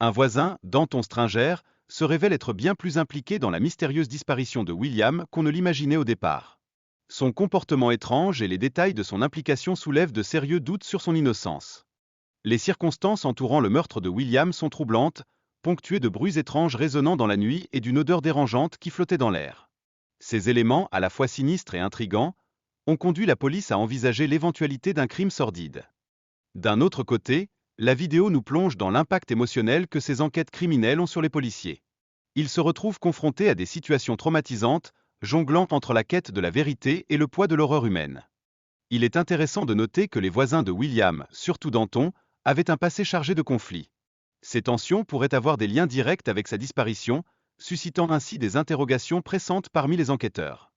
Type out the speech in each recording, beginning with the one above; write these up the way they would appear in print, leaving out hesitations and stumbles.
Un voisin, Danton Stringer, se révèle être bien plus impliqué dans la mystérieuse disparition de William qu'on ne l'imaginait au départ. Son comportement étrange et les détails de son implication soulèvent de sérieux doutes sur son innocence. Les circonstances entourant le meurtre de William sont troublantes, ponctuées de bruits étranges résonnant dans la nuit et d'une odeur dérangeante qui flottait dans l'air. Ces éléments, à la fois sinistres et intrigants, ont conduit la police à envisager l'éventualité d'un crime sordide. D'un autre côté, la vidéo nous plonge dans l'impact émotionnel que ces enquêtes criminelles ont sur les policiers. Ils se retrouvent confrontés à des situations traumatisantes, jonglant entre la quête de la vérité et le poids de l'horreur humaine. Il est intéressant de noter que les voisins de William, surtout Danton, avaient un passé chargé de conflits. Ces tensions pourraient avoir des liens directs avec sa disparition, suscitant ainsi des interrogations pressantes parmi les enquêteurs.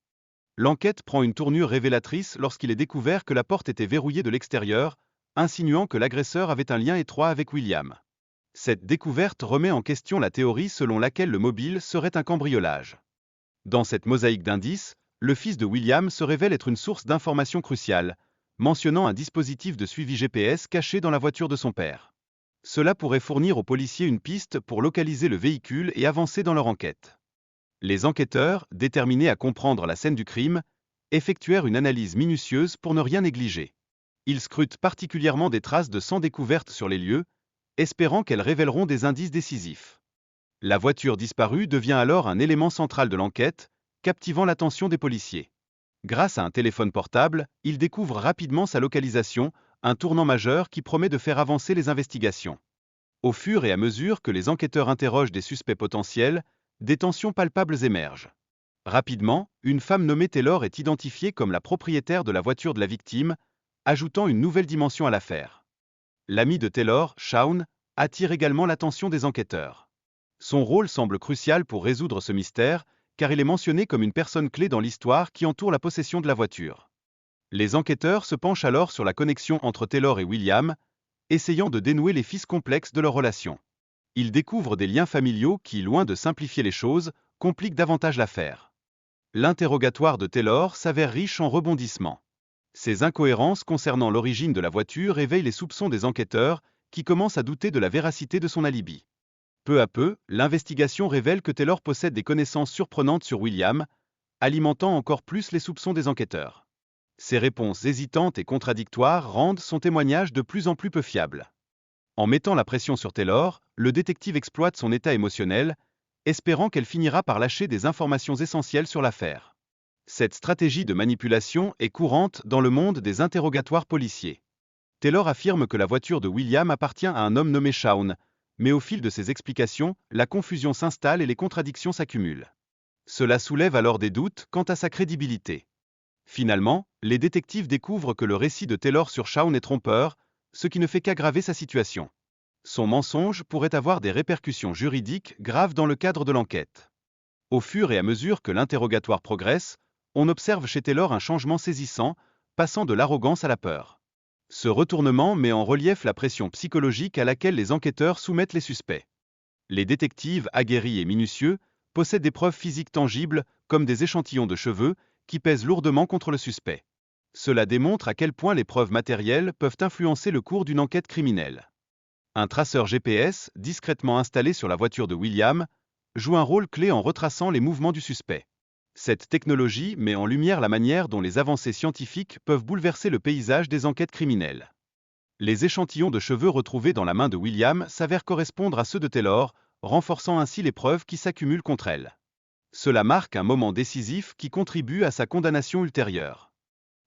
L'enquête prend une tournure révélatrice lorsqu'il est découvert que la porte était verrouillée de l'extérieur, insinuant que l'agresseur avait un lien étroit avec William. Cette découverte remet en question la théorie selon laquelle le mobile serait un cambriolage. Dans cette mosaïque d'indices, le fils de William se révèle être une source d'informations cruciale, mentionnant un dispositif de suivi GPS caché dans la voiture de son père. Cela pourrait fournir aux policiers une piste pour localiser le véhicule et avancer dans leur enquête. Les enquêteurs, déterminés à comprendre la scène du crime, effectuèrent une analyse minutieuse pour ne rien négliger. Ils scrutent particulièrement des traces de sang découvertes sur les lieux, espérant qu'elles révéleront des indices décisifs. La voiture disparue devient alors un élément central de l'enquête, captivant l'attention des policiers. Grâce à un téléphone portable, ils découvrent rapidement sa localisation, un tournant majeur qui promet de faire avancer les investigations. Au fur et à mesure que les enquêteurs interrogent des suspects potentiels, des tensions palpables émergent. Rapidement, une femme nommée Taylor est identifiée comme la propriétaire de la voiture de la victime, ajoutant une nouvelle dimension à l'affaire. L'ami de Taylor, Shawn, attire également l'attention des enquêteurs. Son rôle semble crucial pour résoudre ce mystère, car il est mentionné comme une personne clé dans l'histoire qui entoure la possession de la voiture. Les enquêteurs se penchent alors sur la connexion entre Taylor et William, essayant de dénouer les fils complexes de leur relation. Ils découvrent des liens familiaux qui, loin de simplifier les choses, compliquent davantage l'affaire. L'interrogatoire de Taylor s'avère riche en rebondissements. Ces incohérences concernant l'origine de la voiture éveillent les soupçons des enquêteurs, qui commencent à douter de la véracité de son alibi. Peu à peu, l'investigation révèle que Taylor possède des connaissances surprenantes sur William, alimentant encore plus les soupçons des enquêteurs. Ses réponses hésitantes et contradictoires rendent son témoignage de plus en plus peu fiable. En mettant la pression sur Taylor, le détective exploite son état émotionnel, espérant qu'elle finira par lâcher des informations essentielles sur l'affaire. Cette stratégie de manipulation est courante dans le monde des interrogatoires policiers. Taylor affirme que la voiture de William appartient à un homme nommé Shawn, mais au fil de ses explications, la confusion s'installe et les contradictions s'accumulent. Cela soulève alors des doutes quant à sa crédibilité. Finalement, les détectives découvrent que le récit de Taylor sur Shawn est trompeur, ce qui ne fait qu'aggraver sa situation. Son mensonge pourrait avoir des répercussions juridiques graves dans le cadre de l'enquête. Au fur et à mesure que l'interrogatoire progresse, on observe chez Taylor un changement saisissant, passant de l'arrogance à la peur. Ce retournement met en relief la pression psychologique à laquelle les enquêteurs soumettent les suspects. Les détectives, aguerris et minutieux, possèdent des preuves physiques tangibles, comme des échantillons de cheveux, qui pèsent lourdement contre le suspect. Cela démontre à quel point les preuves matérielles peuvent influencer le cours d'une enquête criminelle. Un traceur GPS, discrètement installé sur la voiture de William, joue un rôle clé en retraçant les mouvements du suspect. Cette technologie met en lumière la manière dont les avancées scientifiques peuvent bouleverser le paysage des enquêtes criminelles. Les échantillons de cheveux retrouvés dans la main de William s'avèrent correspondre à ceux de Taylor, renforçant ainsi les preuves qui s'accumulent contre elle. Cela marque un moment décisif qui contribue à sa condamnation ultérieure.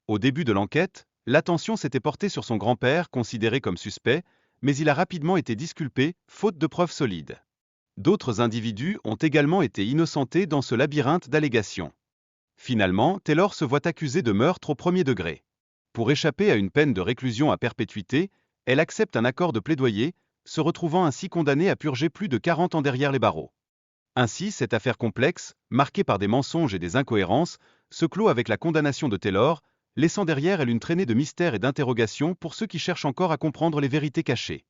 Au début de l'enquête, l'attention s'était portée sur son grand-père, considéré comme suspect, mais il a rapidement été disculpé, faute de preuves solides. D'autres individus ont également été innocentés dans ce labyrinthe d'allégations. Finalement, Taylor se voit accusée de meurtre au premier degré. Pour échapper à une peine de réclusion à perpétuité, elle accepte un accord de plaidoyer, se retrouvant ainsi condamnée à purger plus de 40 ans derrière les barreaux. Ainsi, cette affaire complexe, marquée par des mensonges et des incohérences, se clôt avec la condamnation de Taylor, laissant derrière elle une traînée de mystères et d'interrogations pour ceux qui cherchent encore à comprendre les vérités cachées.